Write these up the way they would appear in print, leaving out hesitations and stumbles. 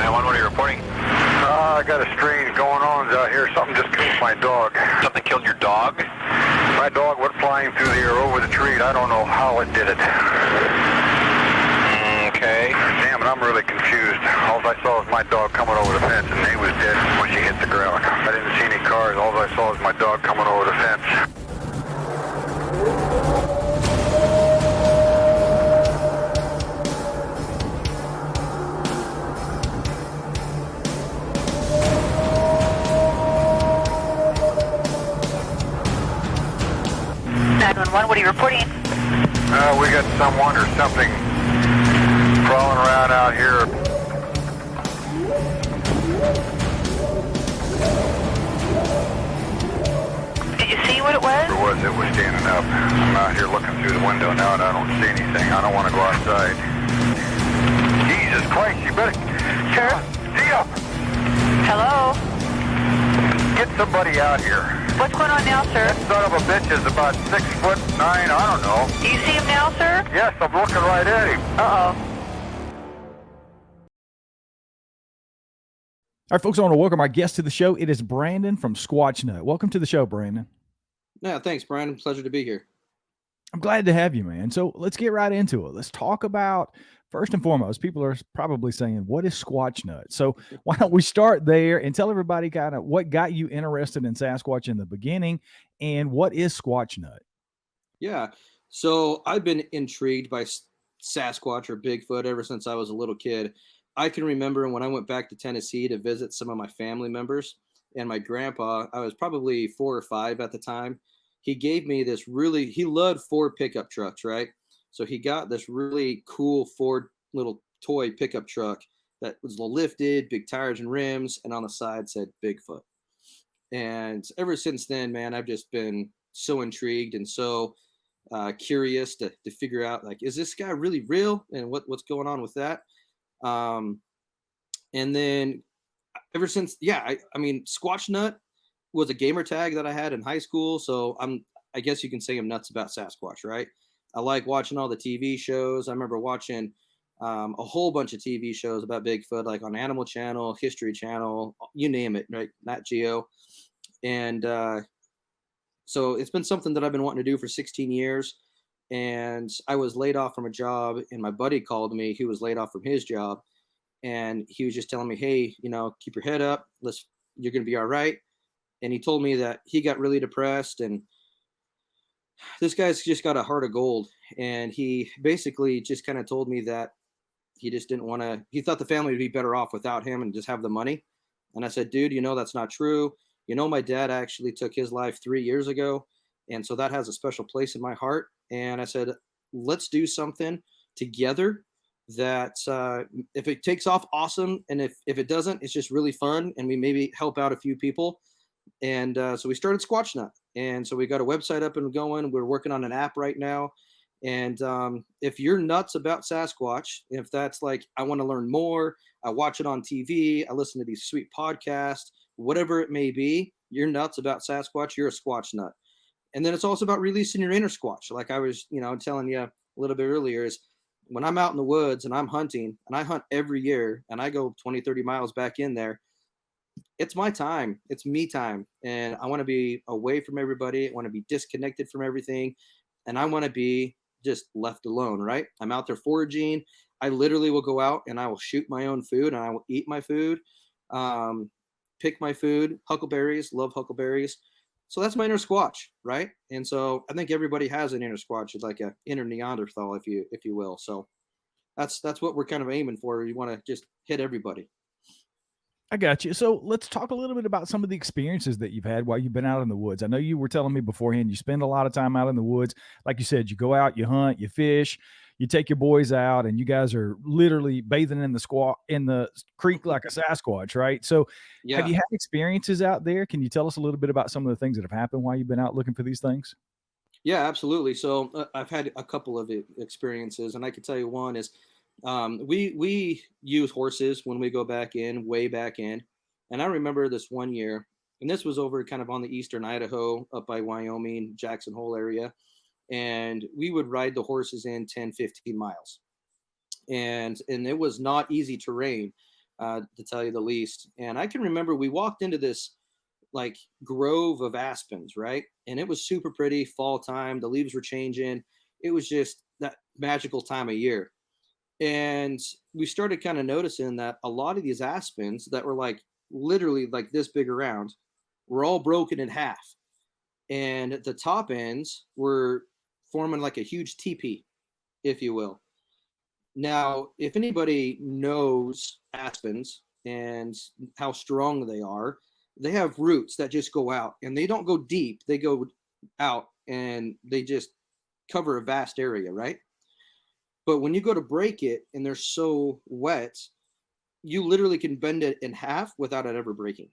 911, what are you reporting? I got a strange going on out here. Something just killed my dog. Something killed your dog? My dog went flying through the air over the tree. I don't know how it did it. Okay. Damn it, I'm really confused. All I saw was my dog coming over the fence, and he was dead when she hit the ground. I didn't see any cars. All I saw was my dog coming over the fence. What are you reporting? We got someone or something crawling around out here. Did you see what it was? It was standing up. I'm out here looking through the window now and I don't see anything. I don't want to go outside. Jesus Christ, you better... Sure. See ya! Hello? Get somebody out here. What's going on now, sir? That son of a bitch is about 6'9", I don't know. Do you see him now, sir? Yes, I'm looking right at him. Uh-oh. All right, folks, I want to welcome our guest to the show. It is Brandon from Squatch Nut. Welcome to the show, Brandon. Yeah, thanks, Brandon. Pleasure to be here. I'm glad to have you, man. So let's get right into it. Let's talk about, first and foremost, people are probably saying, what is Squatch Nut? So why don't we start there and tell everybody kind of what got you interested in Sasquatch in the beginning and what is Squatch Nut? Yeah, so I've been intrigued by Sasquatch or Bigfoot ever since I was a little kid. I can remember when I went back to Tennessee to visit some of my family members and my grandpa, I was probably 4 or 5 at the time. He gave me this he loved Ford pickup trucks, right? So he got this really cool Ford little toy pickup truck that was lifted, big tires and rims, and on the side said Bigfoot. And ever since then, man, I've just been so intrigued and so curious to figure out, like, is this guy really real? And what's going on with that? And then ever since, I mean, Squatch Nut was a gamer tag that I had in high school. So I guess you can say I'm nuts about Sasquatch, right? I like watching all the TV shows. I remember watching a whole bunch of TV shows about Bigfoot, like on Animal Channel, History Channel, you name it, right? Nat Geo. And so it's been something that I've been wanting to do for 16 years. And I was laid off from a job, and my buddy called me. He was laid off from his job. And he was just telling me, hey, keep your head up. You're going to be all right. And he told me that he got really depressed, and this guy's just got a heart of gold. And he basically just kind of told me that he just didn't want to, he thought the family would be better off without him and just have the money. And I said, dude, that's not true. My dad actually took his life 3 years ago. And so that has a special place in my heart. And I said, let's do something together that if it takes off, awesome. And if it doesn't, it's just really fun. And we maybe help out a few people. And so we started Squatch Nut. And so we got a website up and going. We're working on an app right now. And if you're nuts about Sasquatch, if that's like, I want to learn more, I watch it on TV, I listen to these sweet podcasts, whatever it may be, you're nuts about Sasquatch, you're a Squatch Nut. And then it's also about releasing your inner Squatch. Like I was, telling you a little bit earlier, is when I'm out in the woods and I'm hunting, and I hunt every year, and I go 20, 30 miles back in there, it's my time. It's me time. And I want to be away from everybody. I want to be disconnected from everything. And I want to be just left alone, right? I'm out there foraging. I literally will go out and I will shoot my own food, and I will eat my food, pick my food, huckleberries, love huckleberries. So that's my inner Squatch, right? And so I think everybody has an inner Squatch. It's like an inner Neanderthal, if you will. So that's what we're kind of aiming for. You want to just hit everybody. I got you. So let's talk a little bit about some of the experiences that you've had while you've been out in the woods. I know you were telling me beforehand, you spend a lot of time out in the woods. Like you said, you go out, you hunt, you fish, you take your boys out, and you guys are literally bathing in the creek like a Sasquatch, right? So Yeah. Have you had experiences out there? Can you tell us a little bit about some of the things that have happened while you've been out looking for these things? Yeah, absolutely. So I've had a couple of experiences, and I can tell you one is we use horses when we go way back in. And I remember this one year, and this was over kind of on the eastern Idaho, up by Wyoming, Jackson Hole area. And we would ride the horses in 10, 15 miles. And it was not easy terrain. to tell you the least. And I can remember we walked into this like grove of aspens, right? And it was super pretty, fall time. The leaves were changing. It was just that magical time of year. And we started kind of noticing that a lot of these aspens that were like literally like this big around were all broken in half. And the top ends were forming like a huge teepee, if you will. Now, if anybody knows aspens and how strong they have roots that just go out, and they don't go deep. They go out and they just cover a vast area, right? But when you go to break it and they're so wet, you literally can bend it in half without it ever breaking.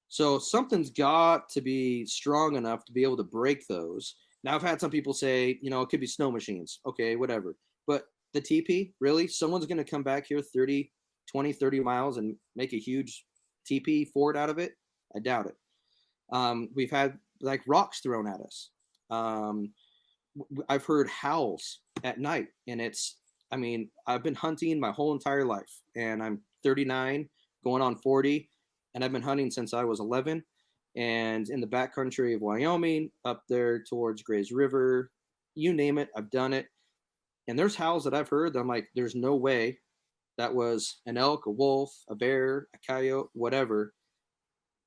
So something's got to be strong enough to be able to break those. Now, I've had some people say, it could be snow machines. Okay, whatever. But the TP, really? Someone's going to come back here 30 miles and make a huge TP fort out of it? I doubt it. We've had like rocks thrown at us. I've heard howls at night, and I've been hunting my whole entire life, and I'm 39 going on 40, and I've been hunting since I was 11. And in the backcountry of Wyoming, up there towards Grays River, you name it, I've done it. And there's howls that I've heard that I'm like, there's no way that was an elk, a wolf, a bear, a coyote, whatever.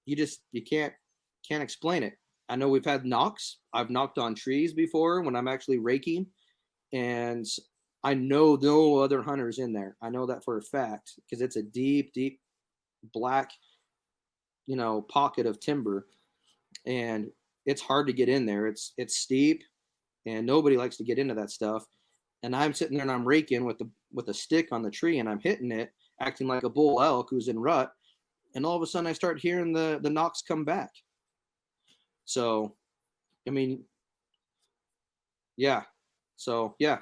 You can't explain it. I know we've had knocks. I've knocked on trees before when I'm actually raking, and I know no other hunters in there. I know that for a fact because it's a deep, deep black, pocket of timber, and it's hard to get in there. It's steep, and nobody likes to get into that stuff. And I'm sitting there and I'm raking with a stick on the tree, and I'm hitting it, acting like a bull elk who's in rut. And all of a sudden I start hearing the knocks come back. So, yeah. So, yeah.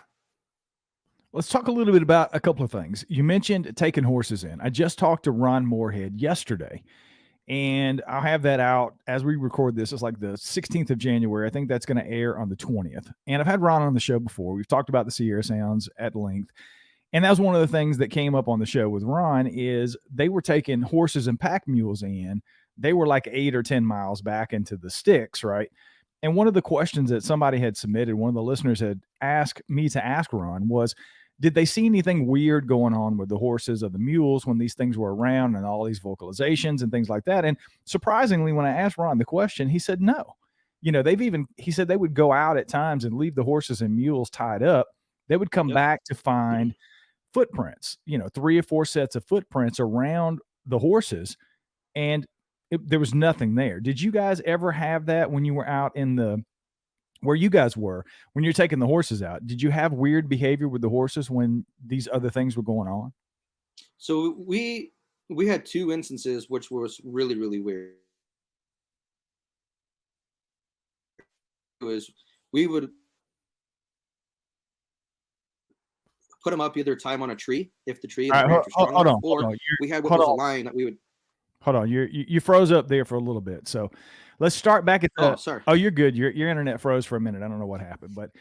Let's talk a little bit about a couple of things. You mentioned taking horses in. I just talked to Ron Moorhead yesterday, and I'll have that out as we record this. It's like the 16th of January. I think that's going to air on the 20th. And I've had Ron on the show before. We've talked about the Sierra Sounds at length. And that was one of the things that came up on the show with Ron is they were taking horses and pack mules in. They were like 8 or 10 miles back into the sticks, right? And one of the questions that somebody had submitted, one of the listeners had asked me to ask Ron was, did they see anything weird going on with the horses or the mules when these things were around and all these vocalizations and things like that? And surprisingly, when I asked Ron the question, he said no. He said they would go out at times and leave the horses and mules tied up. They would come back to find footprints, 3 or 4 sets of footprints around the horses, and there was nothing there. Did you guys ever have that when you were out in where you guys were, when you're taking the horses out? Did you have weird behavior with the horses when these other things were going on? So we had 2 instances, which was really, really weird. We would put them up either time on a tree if the tree we had what was a line that we would. Hold on, you froze up there for a little bit. So let's start back at the. Sorry. Oh, you're good. Your internet froze for a minute. I don't know what happened, but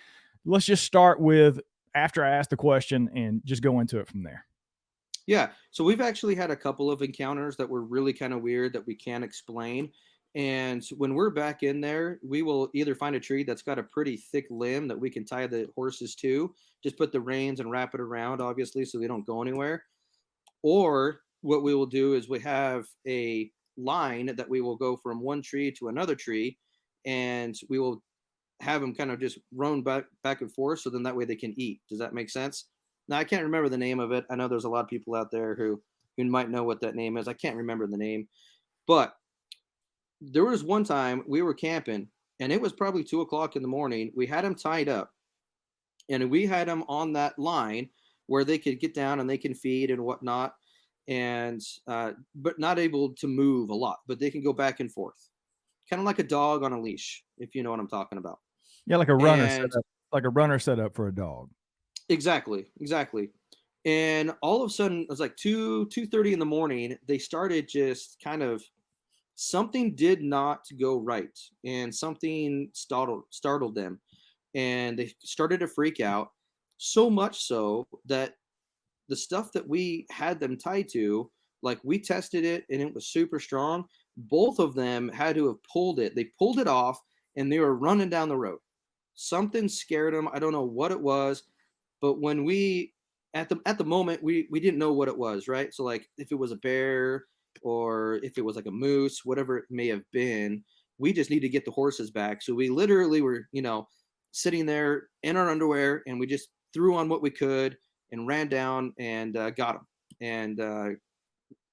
let's just start with after I asked the question and just go into it from there. Yeah. So we've actually had a couple of encounters that were really kind of weird that we can't explain. And when we're back in there, we will either find a tree that's got a pretty thick limb that we can tie the horses to, just put the reins and wrap it around, obviously, so they don't go anywhere. Or what we will do is we have a line that we will go from one tree to another tree, and we will have them kind of just roam back and forth, so then that way they can eat. Does that make sense? Now, I can't remember the name of it. I know there's a lot of people out there who might know what that name is. I can't remember the name. But there was one time we were camping, and it was probably 2 o'clock in the morning. We had them tied up, and we had them on that line where they could get down and they can feed and whatnot, and but not able to move a lot, but they can go back and forth, kind of like a dog on a leash, if you know what I'm talking about. Yeah, like a runner set up for a dog. Exactly. And all of a sudden, it was like 2:30 in the morning. They started just kind of, something did not go right, and something startled them, and they started to freak out, so much so that the stuff that we had them tied to, like we tested it and it was super strong. Both of them had to have pulled it. They pulled it off and they were running down the road. Something scared them. I don't know what it was, but when we at the moment we didn't know what it was, right? So like if it was a bear or if it was like a moose, whatever it may have been, we just need to get the horses back. So we literally were, sitting there in our underwear and we just threw on what we could and ran down and got them. And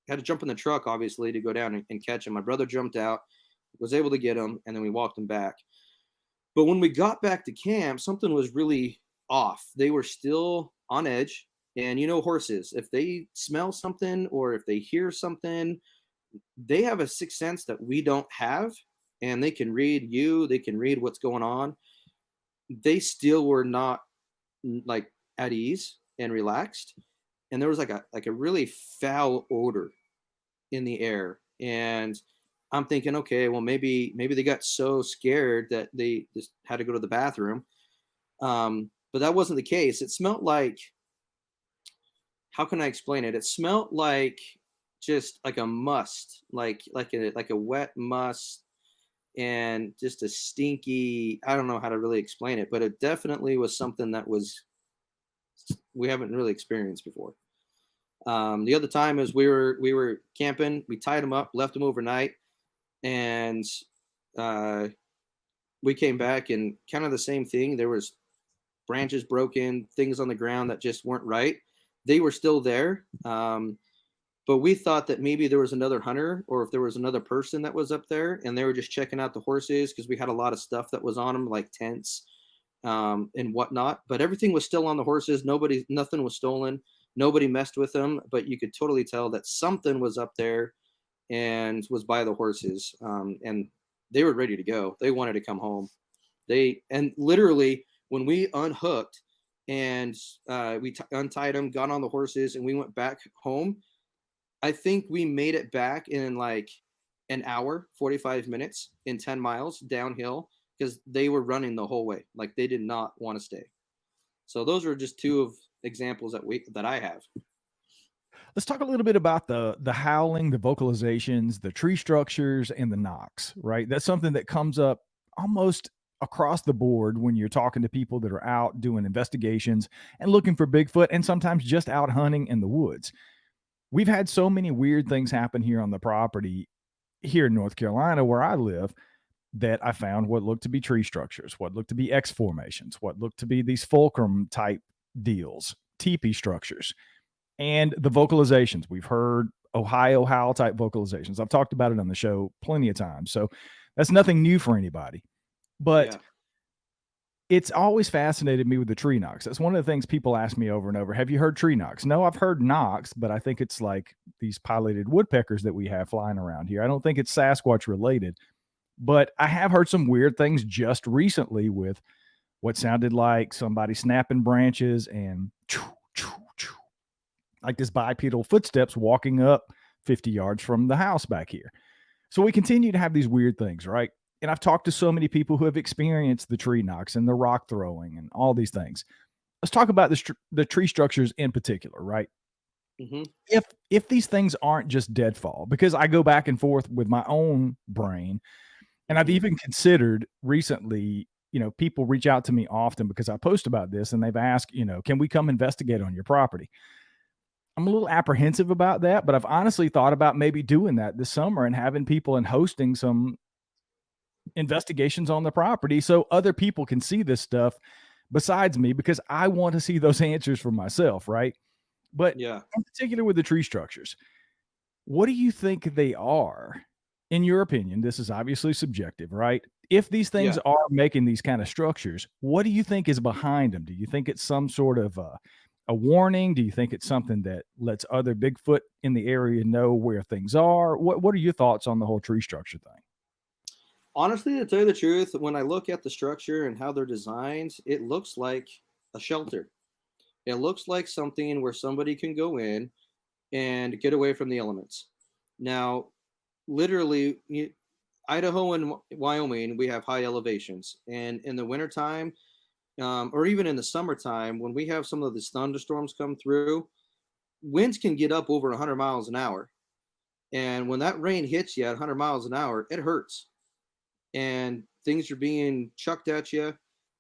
had to jump in the truck, obviously, to go down and catch him. My brother jumped out, was able to get him, and then we walked him back. But when we got back to camp, something was really off. They were still on edge. And horses, if they smell something or if they hear something, they have a sixth sense that we don't have, and they can read you, they can read what's going on. They still were not like at ease and relaxed. And there was like a really foul odor in the air. And I'm thinking, okay, well, maybe they got so scared that they just had to go to the bathroom. But that wasn't the case. It smelled like, how can I explain it? It smelled like just like a must, like a wet must, and just a stinky, I don't know how to really explain it, but it definitely was something that we haven't really experienced before. The other time is we were camping, we tied them up, left them overnight, and we came back and kind of the same thing. There was branches broken, things on the ground that just weren't right. They were still there. But we thought that maybe there was another hunter or if there was another person that was up there and they were just checking out the horses because we had a lot of stuff that was on them, like tents and whatnot. But everything was still on the horses. Nothing was stolen. Nobody messed with them. But you could totally tell that something was up there and was by the horses. And they were ready to go. They wanted to come home. And literally when we unhooked and we untied them, got on the horses, and we went back home, I think we made it back in like an hour, 45 minutes in 10 miles downhill because they were running the whole way. Like they did not want to stay. So those are just two of examples that I have. Let's talk a little bit about the howling, the vocalizations, the tree structures, and the knocks, right? That's something that comes up almost across the board when you're talking to people that are out doing investigations and looking for Bigfoot and sometimes just out hunting in the woods. We've had so many weird things happen here on the property here in North Carolina where I live that I found what looked to be tree structures, what looked to be X formations, what looked to be these fulcrum type deals, teepee structures, and the vocalizations. We've heard Ohio howl type vocalizations. I've talked about it on the show plenty of times. So that's nothing new for anybody. But it's always fascinated me with the tree knocks. That's one of the things people ask me over and over. Have you heard tree knocks? No, I've heard knocks, but I think it's like these pileated woodpeckers that we have flying around here. I don't think it's Sasquatch related, but I have heard some weird things just recently with what sounded like somebody snapping branches and like this bipedal footsteps walking up 50 yards from the house back here. So we continue to have these weird things, right? And I've talked to so many people who have experienced the tree knocks and the rock throwing and all these things. Let's talk about the tree structures in particular, right? Mm-hmm. If these things aren't just deadfall, because I go back and forth with my own brain, and I've even considered recently, people reach out to me often because I post about this and they've asked, can we come investigate on your property? I'm a little apprehensive about that, but I've honestly thought about maybe doing that this summer and having people and hosting some investigations on the property so other people can see this stuff besides me, because I want to see those answers for myself, right? But in particular with the tree structures, what do you think they are? In your opinion, this is obviously subjective, right? If these things are making these kind of structures, what do you think is behind them? Do you think it's some sort of a warning? Do you think it's something that lets other Bigfoot in the area know where things are? What are your thoughts on the whole tree structure thing? Honestly, to tell you the truth, when I look at the structure and how they're designed, it looks like a shelter. It looks like something where somebody can go in and get away from the elements. Now, literally, Idaho and Wyoming, we have high elevations. And in the wintertime, or even in the summertime, when we have some of these thunderstorms come through, winds can get up over 100 miles an hour. And when that rain hits you at 100 miles an hour, it hurts. And things are being chucked at you.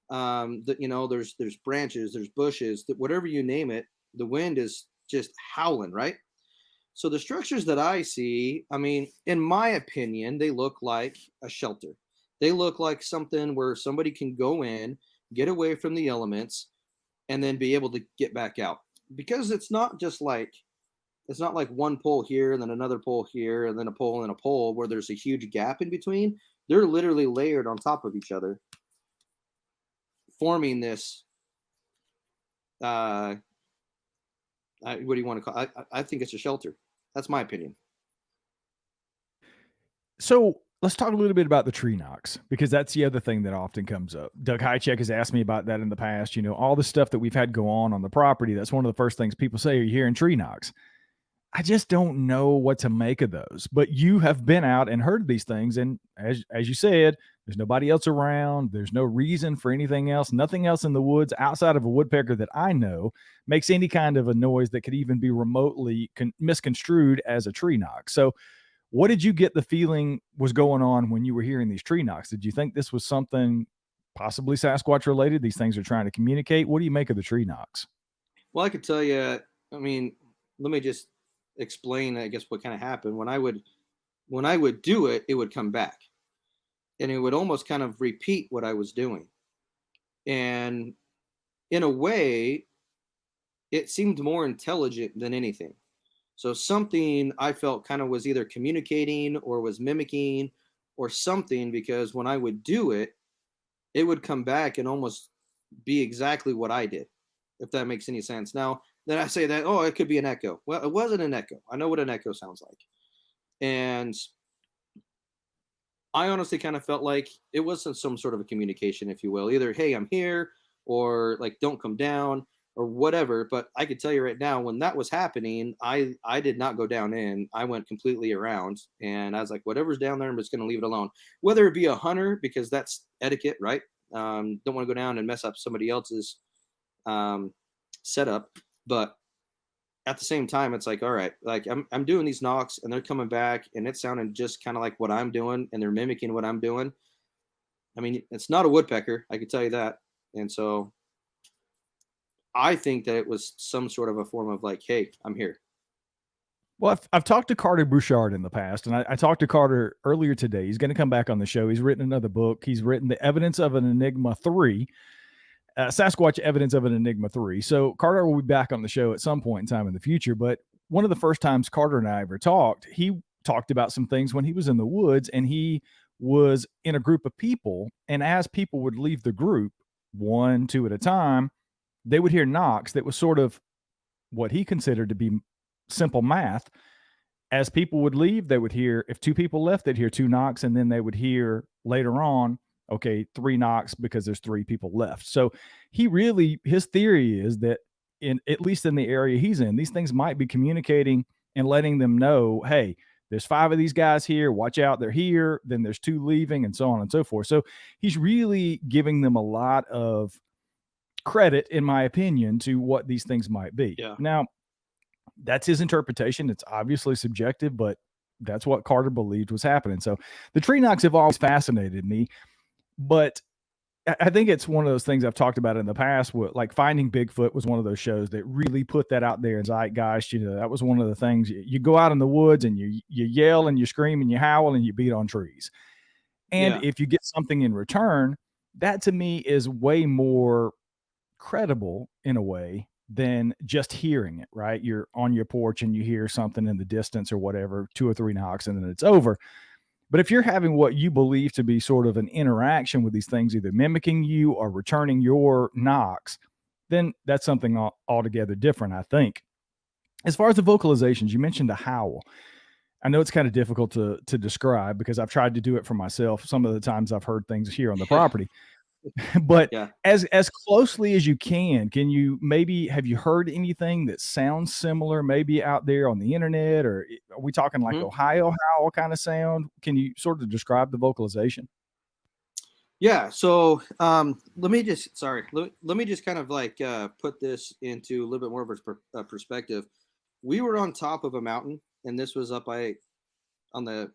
There's branches, there's bushes, whatever you name it, the wind is just howling, right? So the structures that I see, I mean, in my opinion, they look like a shelter. They look like something where somebody can go in, get away from the elements, and then be able to get back out. Because it's not like one pole here and then another pole here and then a pole and a pole where there's a huge gap in between. They're literally layered on top of each other, forming this. What do you want to call it? I think it's a shelter. That's my opinion. So let's talk a little bit about the tree knocks, because that's the other thing that often comes up. Doug Hychek has asked me about that in the past. All the stuff that we've had go on the property. That's one of the first things people say, are you hearing tree knocks? I just don't know what to make of those. But you have been out and heard these things. And as you said, there's nobody else around. There's no reason for anything else. Nothing else in the woods outside of a woodpecker that I know makes any kind of a noise that could even be remotely misconstrued as a tree knock. So what did you get the feeling was going on when you were hearing these tree knocks? Did you think this was something possibly Sasquatch related? These things are trying to communicate. What do you make of the tree knocks? Well, I could tell you, I mean, let me just explain, I guess, what kind of happened. When I would do it, it would come back. And it would almost kind of repeat what I was doing. And in a way, it seemed more intelligent than anything. So something I felt kind of was either communicating or was mimicking or something, because when I would do it, it would come back and almost be exactly what I did, if that makes any sense. Now, then I say that, oh, it could be an echo. Well, it wasn't an echo. I know what an echo sounds like. And I honestly kind of felt like it wasn't some sort of a communication, if you will. Either, hey, I'm here, or like, don't come down, or whatever. But I could tell you right now, when that was happening, I did not go down in. I went completely around. And I was like, whatever's down there, I'm just going to leave it alone. Whether it be a hunter, because that's etiquette, right? Don't want to go down and mess up somebody else's setup. But at the same time, it's like, all right, like I'm doing these knocks and they're coming back and it's sounding just kind of like what I'm doing, and they're mimicking what I'm doing. I mean, it's not a woodpecker, I can tell you that. And so I think that it was some sort of a form of like, hey, I'm here. Well, I've talked to Carter Bouchard in the past, and I talked to Carter earlier today. He's going to come back on the show. He's written another book. He's written The Evidence of an Enigma 3, Sasquatch Evidence of an Enigma 3. So Carter will be back on the show at some point in time in the future. But one of the first times Carter and I ever talked, he talked about some things when he was in the woods, and he was in a group of people. And as people would leave the group, 1, 2 at a time, they would hear knocks that was sort of what he considered to be simple math. As people would leave, they would hear, if 2 people left, they'd hear 2 knocks, and then they would hear later on, okay, 3 knocks because there's 3 people left. So his theory is that at least in the area he's in, these things might be communicating and letting them know, hey, there's 5 of these guys here, watch out, they're here, then there's 2 leaving, and so on and so forth. So he's really giving them a lot of credit, in my opinion, to what these things might be. Yeah. Now, that's his interpretation. It's obviously subjective, but that's what Carter believed was happening. So the tree knocks have always fascinated me, but I think it's one of those things I've talked about in the past. Like Finding Bigfoot was one of those shows that really put that out there in zeitgeist. That was one of the things. You go out in the woods and you yell and you scream and you howl and you beat on trees. And if you get something in return, that to me is way more credible in a way than just hearing it, right? You're on your porch and you hear something in the distance or whatever, 2 or 3 knocks, and then it's over. But if you're having what you believe to be sort of an interaction with these things, either mimicking you or returning your knocks, then that's something altogether different, I think. As far as the vocalizations, you mentioned a howl. I know it's kind of difficult to describe because I've tried to do it for myself. Some of the times I've heard things here on the property. But as closely as you can you have you heard anything that sounds similar, maybe out there on the internet, or are we talking like Ohio howl kind of sound? Can you sort of describe the vocalization? Yeah. So let me just kind of like put this into a little bit more of a perspective. we were on top of a mountain, and this was up on the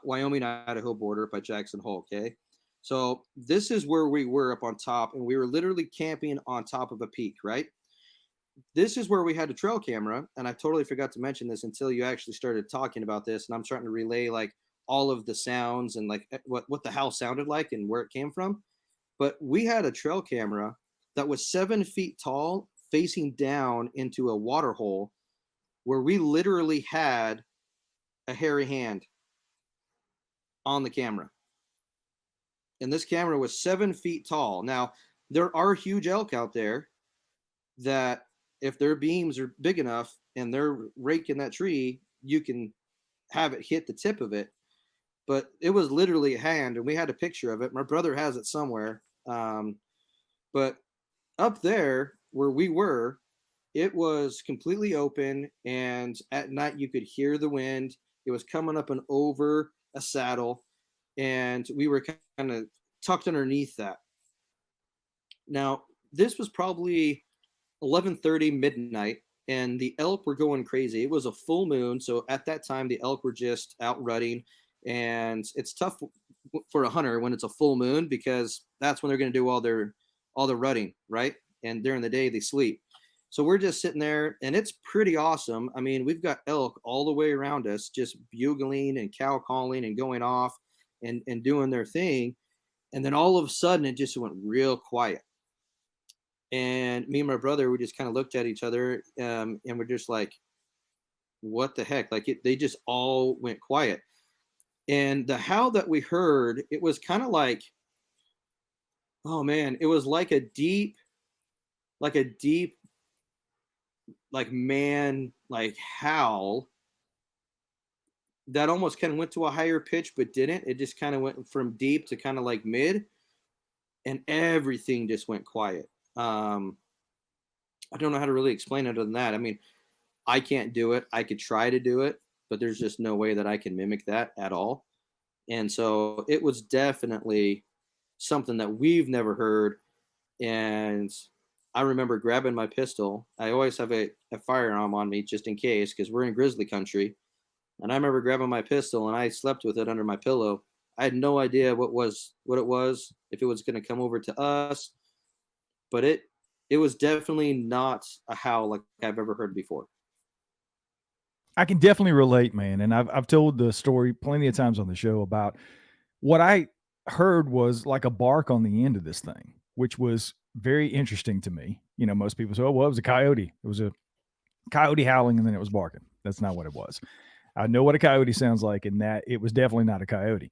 Wyoming Idaho border by Jackson Hole. Okay, so this is where we were up on top, and we were literally camping on top of a peak, right? This is where we had a trail camera, and I totally forgot to mention this until you actually started talking about this, and I'm starting to relay like all of the sounds and like what the house sounded like and where it came from. But we had a trail camera that was 7 feet tall, facing down into a water hole, where we literally had a hairy hand on the camera. And this camera was 7 feet tall. Now, there are huge elk out there that if their beams are big enough and they're raking that tree, you can have it hit the tip of it. But it was literally a hand, and we had a picture of it. My brother has it somewhere. But up there where we were, it was completely open, and at night you could hear the wind. It was coming up and over a saddle, and we were kind of tucked underneath that. Now, this was probably 11:30 midnight, and the elk were going crazy. It was a full moon, so at that time the elk were just out rutting, and it's tough for a hunter when it's a full moon, because that's when they're going to do all their rutting, right? And during the day they sleep. So we're just sitting there, and it's pretty awesome. I mean, we've got elk all the way around us, just bugling and cow calling and going off and doing their thing. And then all of a sudden it just went real quiet. And me and my brother, we just kind of looked at each other, and we're just like, what the heck? Like they just all went quiet. And the howl that we heard, it was kind of like, oh man, it was like a deep, like man, like howl that almost kind of went to a higher pitch, but didn't. It just kind of went from deep to kind of like mid, and everything just went quiet. I don't know how to really explain it other than that. I mean, I can't do it. I could try to do it, but there's just no way that I can mimic that at all. And so it was definitely something that we've never heard. And I remember grabbing my pistol. I always have a firearm on me just in case, because we're in grizzly country. And I remember grabbing my pistol, and I slept with it under my pillow. I had no idea what it was, if it was going to come over to us, but it was definitely not a howl like I've ever heard before. I can definitely relate, man. And I've told the story plenty of times on the show about what I heard was like a bark on the end of this thing, which was very interesting to me. You know, most people say, oh, well, it was a coyote. It was a coyote howling, and then it was barking. That's not what it was. I know what a coyote sounds like, and that it was definitely not a coyote.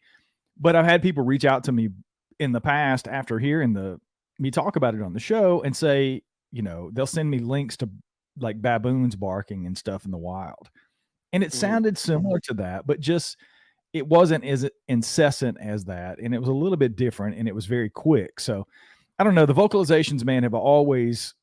But I've had people reach out to me in the past after hearing me talk about it on the show and say, you know, they'll send me links to like baboons barking and stuff in the wild. And it sounded similar to that, but just it wasn't as incessant as that. And it was a little bit different, and it was very quick. So I don't know. The vocalizations, man, have always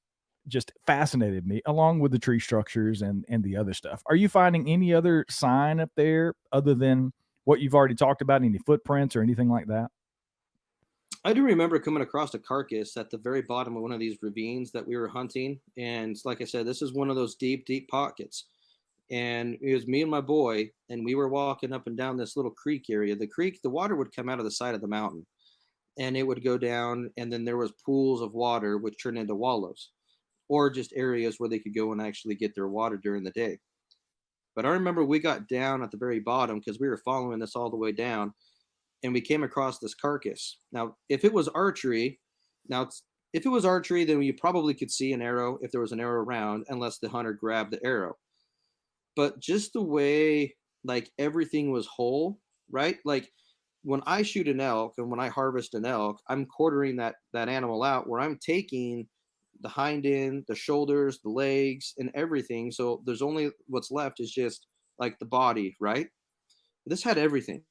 just fascinated me, along with the tree structures and the other stuff. Are you finding any other sign up there other than what you've already talked about? Any footprints or anything like that? I do remember coming across a carcass at the very bottom of one of these ravines that we were hunting. And like I said, this is one of those deep, deep pockets. And it was me and my boy, and we were walking up and down this little creek area. The creek, the water would come out of the side of the mountain, and it would go down, and then there was pools of water which turned into wallows, or just areas where they could go and actually get their water during the day. But I remember we got down at the very bottom, because we were following this all the way down, and we came across this carcass. Now, if it was archery, then you probably could see an arrow if there was an arrow around, unless the hunter grabbed the arrow. But just the way like everything was whole, right? Like when I shoot an elk and when I harvest an elk, I'm quartering that animal out, where I'm taking the hind end, the shoulders, the legs, and everything. So there's only what's left is just like the body, right? This had everything.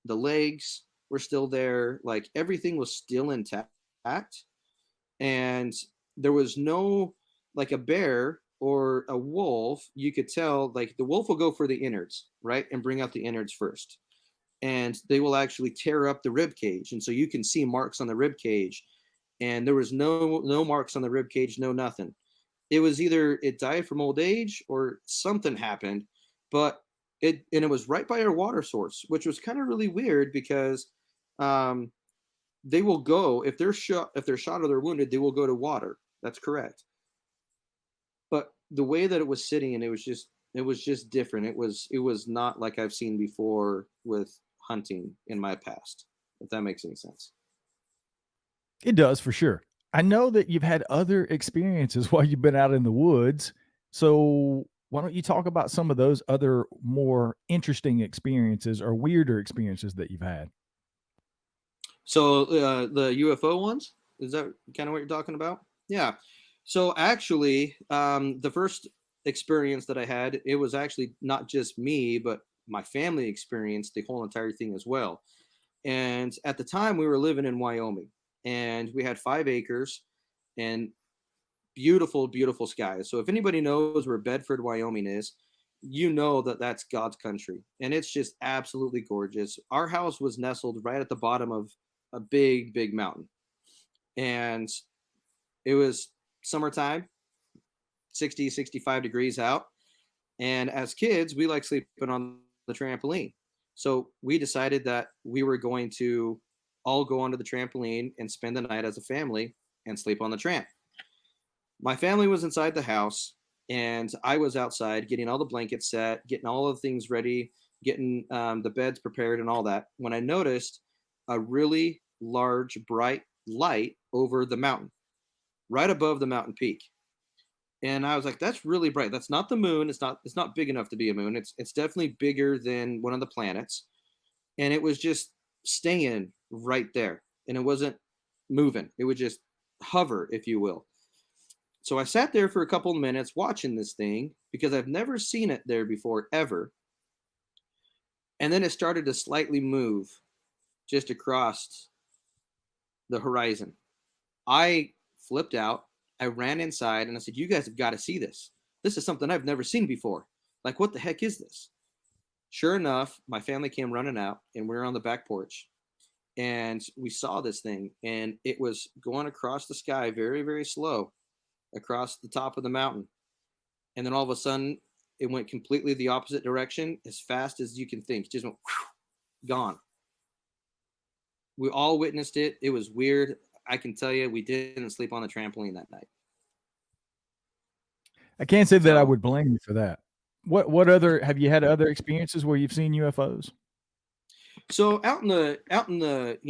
The legs were still there, like everything was still intact. And there was no, like a bear or a wolf, you could tell, like the wolf will go for the innards, right? And bring out the innards first. And they will actually tear up the rib cage. And so you can see marks on the rib cage. And there was no marks on the rib cage, no nothing. it was either it died from old age or something happened, but it was right by our water source, which was kind of really weird because um, they will go if they're shot or they're wounded, they will go to water. That's correct. But the way that it was sitting, and it was just different. It was not like I've seen before with hunting in my past, if that makes any sense. It does for sure. I know that you've had other experiences while you've been out in the woods. So why don't you talk about some of those other more interesting experiences or weirder experiences that you've had? So the UFO ones, is that kind of what you're talking about? Yeah. So actually, the first experience that I had, it was actually not just me, but my family experienced the whole entire thing as well. And at the time, we were living in Wyoming, and we had 5 acres and beautiful, beautiful skies. So if anybody knows where Bedford, Wyoming is, you know that that's God's country, and it's just absolutely gorgeous. Our house was nestled right at the bottom of a big, big mountain, and it was summertime, 60, 65 degrees out. And as kids, we like sleeping on the trampoline. So we decided that we were going to all go onto the trampoline and spend the night as a family and sleep on the tramp. My family was inside the house, and I was outside getting all the blankets set, getting all of the things ready, getting the beds prepared and all that, when I noticed a really large, bright light over the mountain, right above the mountain peak. And I was like, that's really bright. That's not the moon. It's not big enough to be a moon. It's definitely bigger than one of the planets. And it was just staying right there. And it wasn't moving. It would just hover, if you will. So I sat there for a couple of minutes watching this thing because I've never seen it there before, ever. And then it started to slightly move just across the horizon. I flipped out. I ran inside and I said, you guys have got to see this. This is something I've never seen before. Like, what the heck is this? Sure enough, my family came running out, and we were on the back porch, and we saw this thing, and it was going across the sky very, very slow across the top of the mountain. And then all of a sudden, it went completely the opposite direction as fast as you can think. It just went whew, gone. We all witnessed it. It was weird. I can tell you, we didn't sleep on the trampoline that night. I can't say that I So- would blame you for that. What other have you had other experiences where you've seen UFOs? So out in the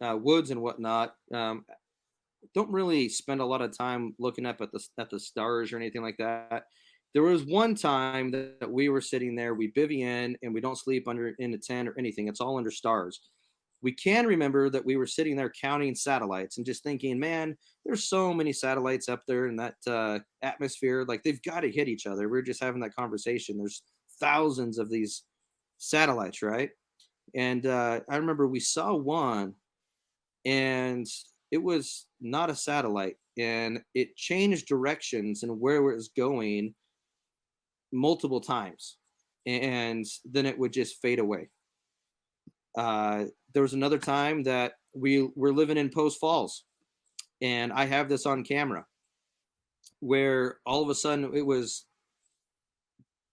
woods and whatnot, don't really spend a lot of time looking up at the stars or anything like that. There was one time that we were sitting there, we bivvy in, and we don't sleep in a tent or anything. It's all under stars. We can remember that we were sitting there counting satellites and just thinking, man, there's so many satellites up there in that atmosphere. Like, they've got to hit each other. We're just having that conversation. There's thousands of these satellites, right? And I remember we saw one, and it was not a satellite, and it changed directions and where it was going multiple times, and then it would just fade away. There was another time that we were living in Post Falls, and I have this on camera, where all of a sudden it was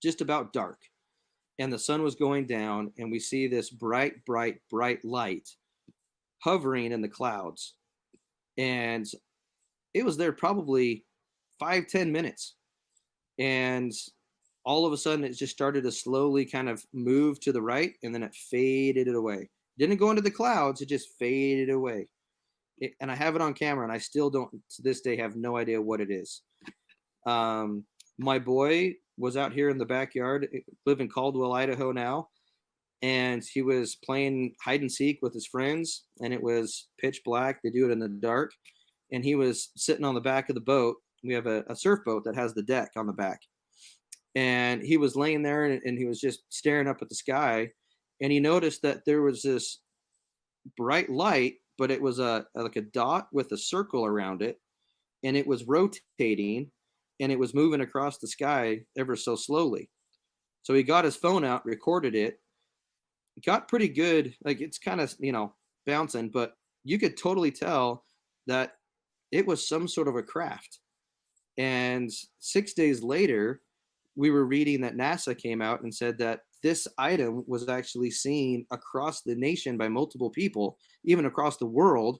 just about dark, and the sun was going down, and we see this bright, bright, bright light hovering in the clouds, and it was there probably 5-10 minutes, and all of a sudden it just started to slowly kind of move to the right, and then it faded away. Didn't go into the clouds, it just faded away. And I have it on camera, and I still don't, to this day, have no idea what it is. My boy was out here in the backyard, live in Caldwell, Idaho now, and he was playing hide and seek with his friends, and it was pitch black. They do it in the dark, and he was sitting on the back of the boat. We have a surf boat that has the deck on the back, and he was laying there, and he was just staring up at the sky, and he noticed that there was this bright light, but it was like a dot with a circle around it, and it was rotating, and it was moving across the sky ever so slowly. So he got his phone out, recorded it. It got pretty good. Like, it's kind of, bouncing, but you could totally tell that it was some sort of a craft. And 6 days later, we were reading that NASA came out and said that this item was actually seen across the nation by multiple people, even across the world.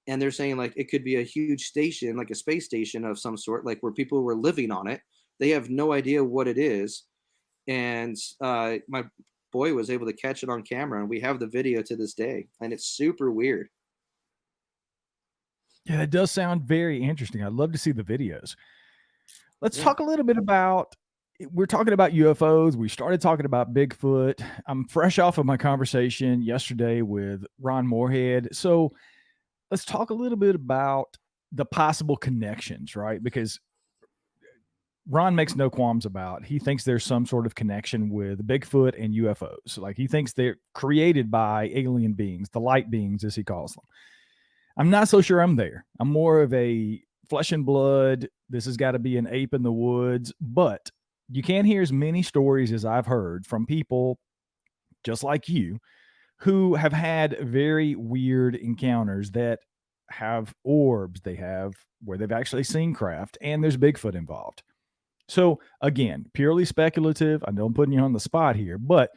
And they're saying like it could be a huge station, like a space station of some sort, like where people were living on it. They have no idea what it is. And my boy was able to catch it on camera, and we have the video to this day, and it's super weird. Yeah, it does sound very interesting. I'd love to see the videos. Let's Yeah. talk a little bit about, we're talking about UFOs. We started talking about Bigfoot. I'm fresh off of my conversation yesterday with Ron Moorhead. So let's talk a little bit about the possible connections, right? Because Ron makes no qualms about, he thinks there's some sort of connection with Bigfoot and UFOs. Like he thinks they're created by alien beings, the light beings, as he calls them. I'm not so sure I'm there. I'm more of a flesh and blood. This has got to be an ape in the woods, but you can't hear as many stories as I've heard from people just like you who have had very weird encounters that have orbs, they have where they've actually seen craft, and there's Bigfoot involved. So again, purely speculative. I know I'm putting you on the spot here, but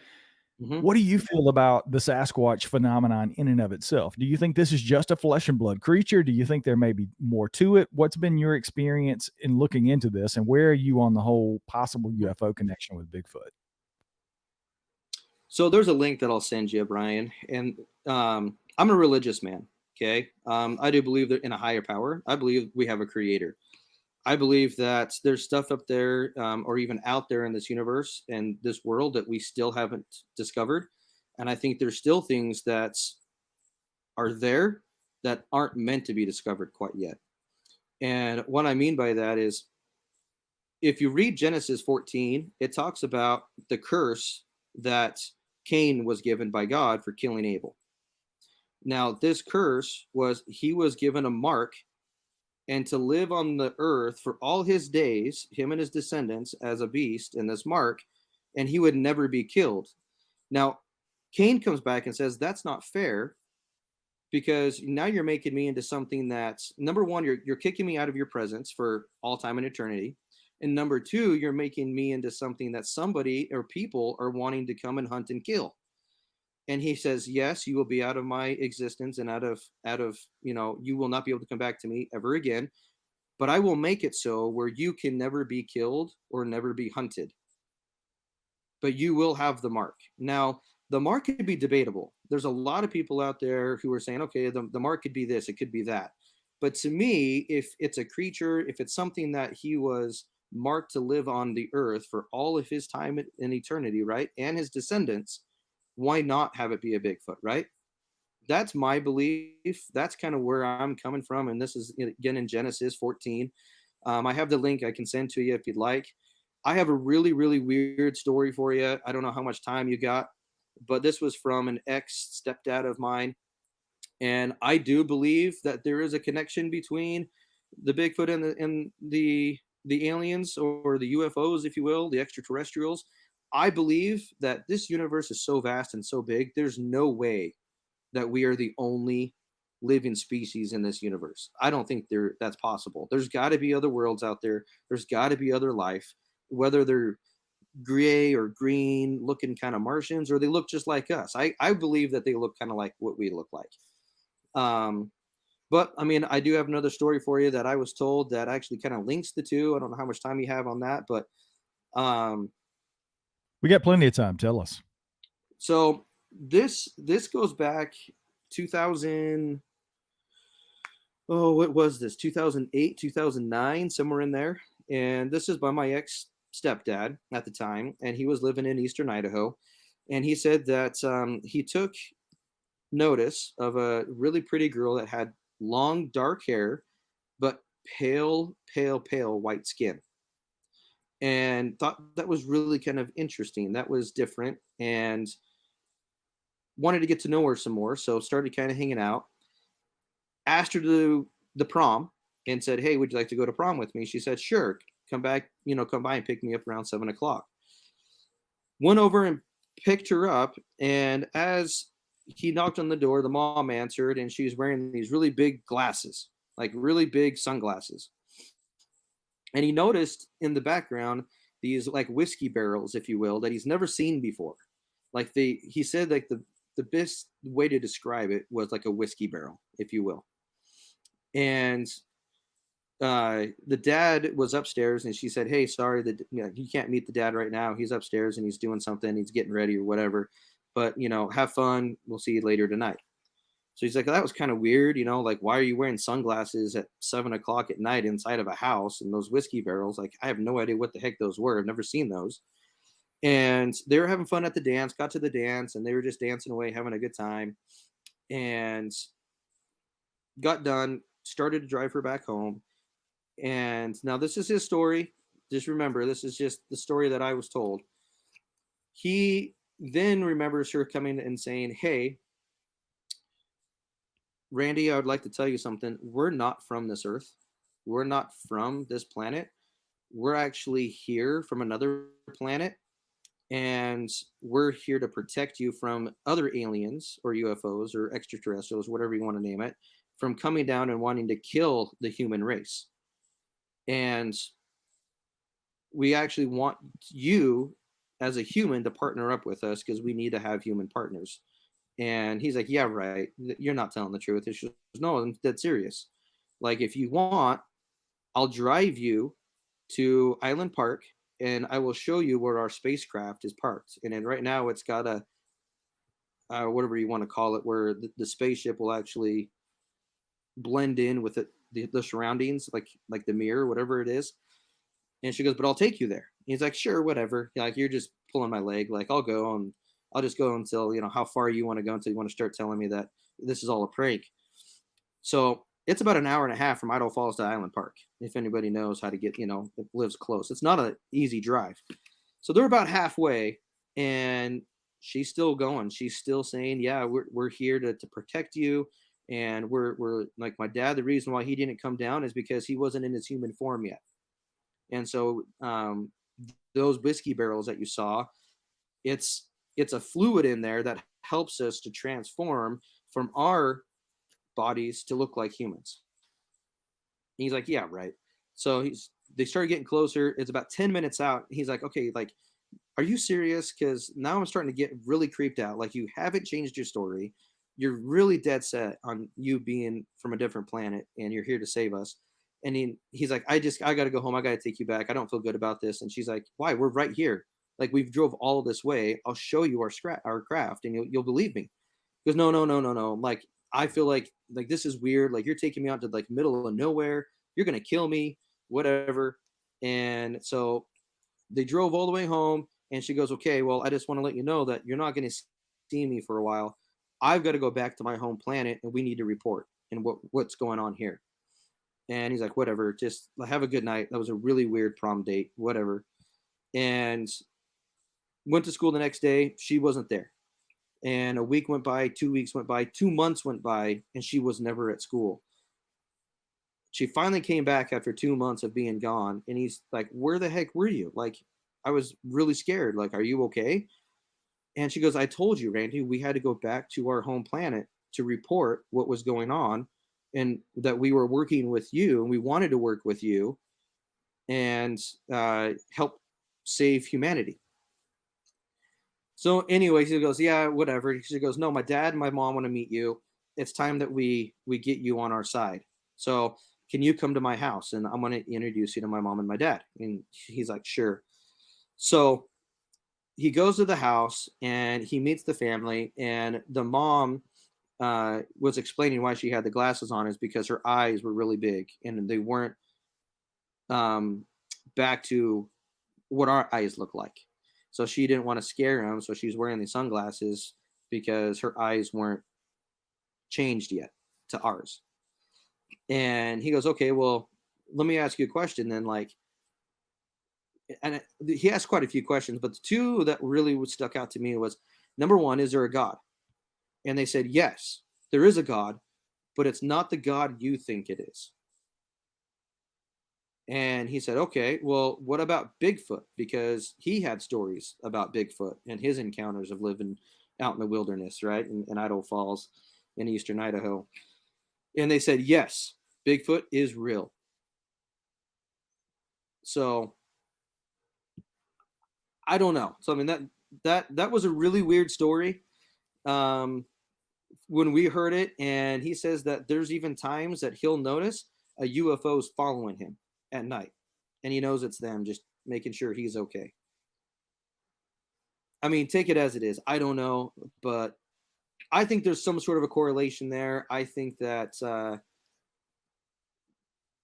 what do you feel about the Sasquatch phenomenon in and of itself? Do you think this is just a flesh and blood creature? Do you think there may be more to it? What's been your experience in looking into this, and where are you on the whole possible UFO connection with Bigfoot? So there's a link that I'll send you, Brian. And I'm a religious man. Okay. I do believe that in a higher power. I believe we have a creator. I believe that there's stuff up there or even out there in this universe and this world that we still haven't discovered. And I think there's still things that are there that aren't meant to be discovered quite yet. And what I mean by that is, if you read Genesis 14, it talks about the curse that Cain was given by God for killing Abel. Now, this curse was, he was given a mark, and to live on the earth for all his days, him and his descendants, as a beast in this mark, and he would never be killed. Now, Cain comes back and says, that's not fair, because now you're making me into something that's, number one, you're kicking me out of your presence for all time and eternity. And number two, you're making me into something that somebody or people are wanting to come and hunt and kill. And he says, yes, you will be out of my existence and out of, you will not be able to come back to me ever again. But I will make it so where you can never be killed or never be hunted. But you will have the mark. Now, the mark could be debatable. There's a lot of people out there who are saying, okay, the mark could be this, it could be that. But to me, if it's a creature, if it's something that he was marked to live on the earth for all of his time in eternity, right? And his descendants, why not have it be a Bigfoot, right? That's my belief. That's kind of where I'm coming from. And this is, again, in Genesis 14. I have the link I can send to you if you'd like. I have a really, really weird story for you. I don't know how much time you got, but this was from an ex-stepdad of mine. And I do believe that there is a connection between the Bigfoot and the aliens, or the UFOs, if you will, the extraterrestrials. I believe that this universe is so vast and so big, there's no way that we are the only living species in this universe. I don't think that's possible. There's got to be other worlds out there. There's got to be other life, whether they're gray or green looking kind of Martians, or they look just like us. I believe that they look kind of like what we look like. But I mean, I do have another story for you that I was told that actually kind of links the two. I don't know how much time you have on that, but we got plenty of time. Tell us. So this goes back 2000. Oh, what was this? 2008, 2009, somewhere in there. And this is by my ex stepdad at the time, and he was living in Eastern Idaho. And he said that he took notice of a really pretty girl that had long dark hair, but pale white skin. And thought that was really kind of interesting. That was different, and wanted to get to know her some more. So started kind of hanging out. Asked her to the prom and said, hey, would you like to go to prom with me? She said, sure, come back, come by and pick me up around 7:00. Went over and picked her up. And as he knocked on the door, the mom answered, and she was wearing these really big glasses, like really big sunglasses. And he noticed in the background these like whiskey barrels, if you will, that he's never seen before. Like he said like the best way to describe it was like a whiskey barrel, if you will. And the dad was upstairs, and she said, "Hey, sorry that you can't meet the dad right now. He's upstairs and he's doing something. He's getting ready or whatever. But have fun. We'll see you later tonight." So he's like, "That was kind of weird, like why are you wearing sunglasses at 7 o'clock at night inside of a house and those whiskey barrels? Like I have no idea what the heck those were. I've never seen those." And they were having fun at the dance. Got to the dance, and they were just dancing away, having a good time, and got done. Started to drive her back home. And now this is his story. Just remember, this is just the story that I was told. He then remembers her coming and saying, "Hey, Randy, I would like to tell you something. We're not from this earth. We're not from this planet. We're actually here from another planet. And we're here to protect you from other aliens or UFOs or extraterrestrials, whatever you want to name it, from coming down and wanting to kill the human race. And we actually want you as a human to partner up with us because we need to have human partners." And he's like, "Yeah, right. You're not telling the truth." It's just, "No, I'm dead serious. Like, if you want, I'll drive you to Island Park and I will show you where our spacecraft is parked. And then right now it's got a, whatever you want to call it, where the spaceship will actually blend in with the surroundings, like the mirror, whatever it is." And she goes, "But I'll take you there." He's like, "Sure, whatever. Like, you're just pulling my leg. Like, I'll go and I'll just go until, how far you want to go until you want to start telling me that this is all a prank." So it's about an hour and a half from Idaho Falls to Island Park. If anybody knows how to get, lives close, it's not an easy drive. So they're about halfway, and she's still going. She's still saying, "Yeah, we're here to protect you. And we're like, my dad, the reason why he didn't come down is because he wasn't in his human form yet." And so those whiskey barrels that you saw, it's a fluid in there that helps us to transform from our bodies to look like humans. And he's like, "Yeah, right." So they started getting closer. It's about 10 minutes out. He's like, "Okay, like, are you serious? Because now I'm starting to get really creeped out. Like, you haven't changed your story. You're really dead set on you being from a different planet and you're here to save us." And he's like, I got to go home. I got to take you back. I don't feel good about this." And she's like, "Why? We're right here. Like, we've drove all this way. I'll show you our craft and you'll believe me." He goes, No. Like, I feel like this is weird. Like, you're taking me out to like middle of nowhere. You're going to kill me, whatever. And so they drove all the way home, and she goes, "Okay, well, I just want to let you know that you're not going to see me for a while. I've got to go back to my home planet and we need to report and what's going on here." And he's like, "Whatever, just have a good night. That was a really weird prom date, whatever." And went to school the next day. She wasn't there. And a week went by, 2 weeks went by, 2 months went by, and she was never at school. She finally came back after 2 months of being gone. And he's like, "Where the heck were you? Like, I was really scared. Like, are you okay?" And she goes, "I told you, Randy, we had to go back to our home planet to report what was going on and that we were working with you and we wanted to work with you and help save humanity." So anyway, he goes, "Yeah, whatever." She goes, "No, my dad and my mom want to meet you. It's time that we get you on our side. So can you come to my house and I'm going to introduce you to my mom and my dad?" And he's like, "Sure." So he goes to the house and he meets the family, and the mom was explaining why she had the glasses on is because her eyes were really big and they weren't back to what our eyes look like. So she didn't want to scare him. So she's wearing the sunglasses because her eyes weren't changed yet to ours. And he goes, "Okay, well, let me ask you a question then." And he asked quite a few questions, but the two that really stuck out to me was, number one, is there a God? And they said, "Yes, there is a God, but it's not the God you think it is." And he said, "Okay, well, what about Bigfoot?" Because he had stories about Bigfoot and his encounters of living out in the wilderness, right? In Idaho Falls in eastern Idaho. And they said, "Yes, Bigfoot is real." So I don't know. So I mean that was a really weird story. When we heard it, and he says that there's even times that he'll notice a UFO is following him at night, and he knows it's them, just making sure he's okay. I mean, take it as it is. I don't know, but I think there's some sort of a correlation there. I think that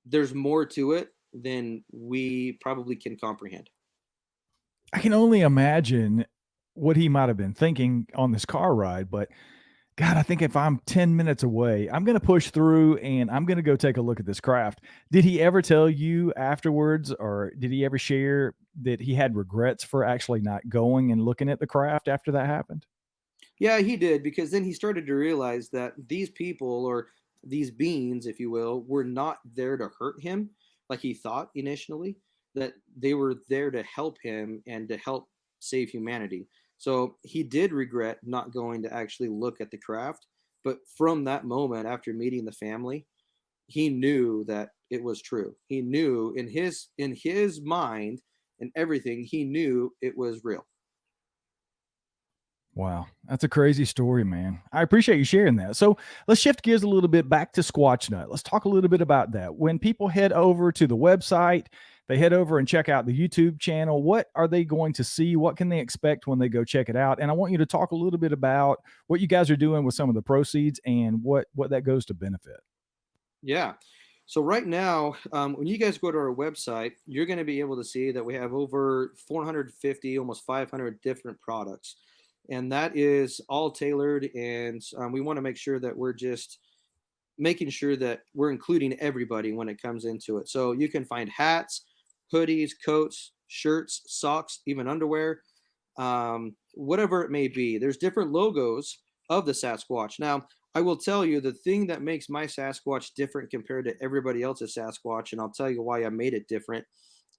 there's more to it than we probably can comprehend. I can only imagine what he might have been thinking on this car ride, but God, I think if I'm 10 minutes away, I'm going to push through and I'm going to go take a look at this craft. Did he ever tell you afterwards, or did he ever share that he had regrets for actually not going and looking at the craft after that happened? Yeah, he did, because then he started to realize that these people, or these beings, if you will, were not there to hurt him like he thought initially, that they were there to help him and to help save humanity. So he did regret not going to actually look at the craft. But from that moment, after meeting the family, he knew that it was true. He knew in his mind and everything, he knew it was real. Wow, that's a crazy story, man. I appreciate you sharing that. So let's shift gears a little bit back to Squatch Nut. Let's talk a little bit about that. When people head over to the website, they head over and check out the YouTube channel. What are they going to see? What can they expect when they go check it out? And I want you to talk a little bit about what you guys are doing with some of the proceeds and what that goes to benefit. Yeah. So right now, when you guys go to our website, you're going to be able to see that we have over 450, almost 500 different products, and that is all tailored. And we want to make sure that we're just making sure that we're including everybody when it comes into it. So you can find hats, hoodies, coats, shirts, socks, even underwear, whatever it may be. There's different logos of the Sasquatch. Now, I will tell you the thing that makes my Sasquatch different compared to everybody else's Sasquatch, and I'll tell you why I made it different,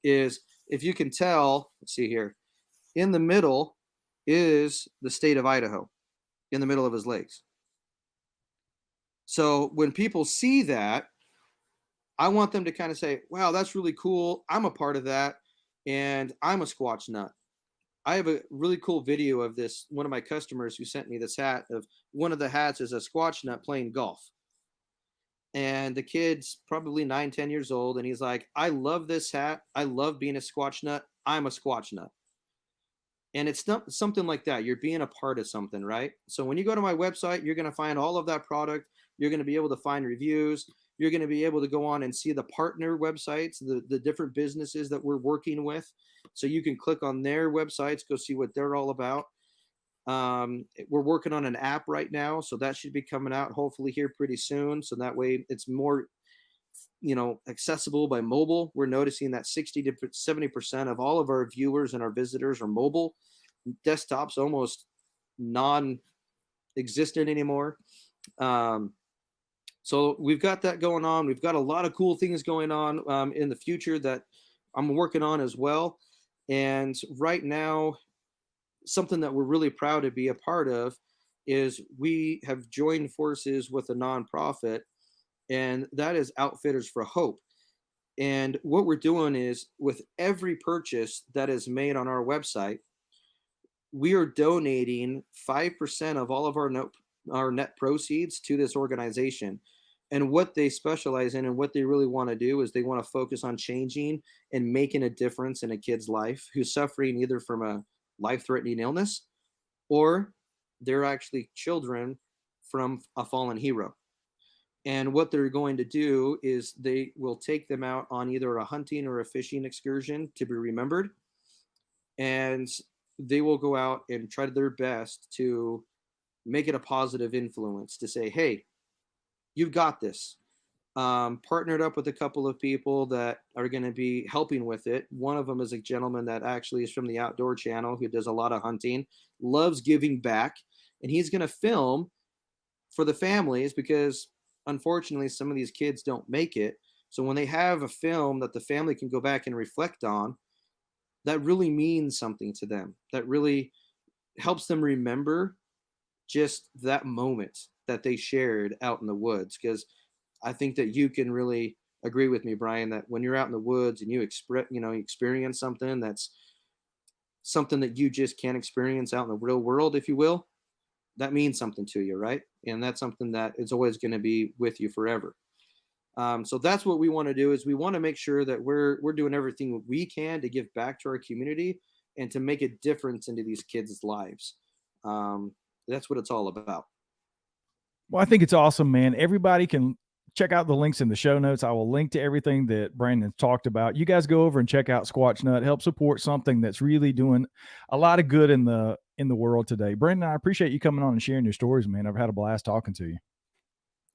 is if you can tell, let's see here, in the middle is the state of Idaho, in the middle of his legs. So when people see that, I want them to kind of say, wow, that's really cool. I'm a part of that, and I'm a Squatch Nut. I have a really cool video of this. One of my customers who sent me this hat, of one of the hats is a Squatch Nut playing golf. And the kid's probably 9, 10 years old. And he's like, I love this hat. I love being a Squatch Nut. I'm a Squatch Nut. And it's not something like that. You're being a part of something, right? So when you go to my website, you're going to find all of that product. You're going to be able to find reviews. You're going to be able to go on and see the partner websites, the different businesses that we're working with. So you can click on their websites, go see what they're all about. We're working on an app right now, so that should be coming out hopefully here pretty soon. So that way it's more, accessible by mobile. We're noticing that 60 to 70% of all of our viewers and our visitors are mobile. Desktop's almost non-existent anymore. So we've got that going on. We've got a lot of cool things going on in the future that I'm working on as well. And right now, something that we're really proud to be a part of is we have joined forces with a nonprofit, and that is Outfitters for Hope. And what we're doing is, with every purchase that is made on our website, we are donating 5% of all of our net proceeds to this organization. And what they specialize in and what they really want to do is they want to focus on changing and making a difference in a kid's life who's suffering either from a life-threatening illness, or they're actually children from a fallen hero. And what they're going to do is they will take them out on either a hunting or a fishing excursion to be remembered. And they will go out and try their best to make it a positive influence, to say, hey, you've got this. Partnered up with a couple of people that are going to be helping with it. One of them is a gentleman that actually is from the Outdoor Channel who does a lot of hunting, loves giving back, and he's going to film for the families because unfortunately some of these kids don't make it. So when they have a film that the family can go back and reflect on, that really means something to them. That really helps them remember just that moment that they shared out in the woods, because I think that you can really agree with me, Brian, that when you're out in the woods and you experience something that's something that you just can't experience out in the real world, if you will, that means something to you, right? And that's something that is always going to be with you forever. So that's what we want to do, is we want to make sure that we're doing everything we can to give back to our community and to make a difference into these kids' lives. That's what it's all about. Well, I think it's awesome, man. Everybody can check out the links in the show notes. I will link to everything that Brandon talked about. You guys go over and check out Squatch Nut. Help support something that's really doing a lot of good in the world today. Brandon, I appreciate you coming on and sharing your stories, man. I've had a blast talking to you.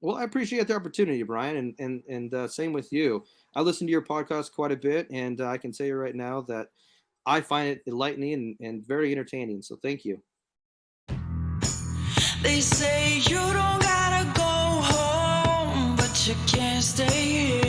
Well, I appreciate the opportunity, Brian, and same with you. I listen to your podcast quite a bit, and I can tell you right now that I find it enlightening and very entertaining. So thank you. They say you don't gotta go home, but you can't stay here.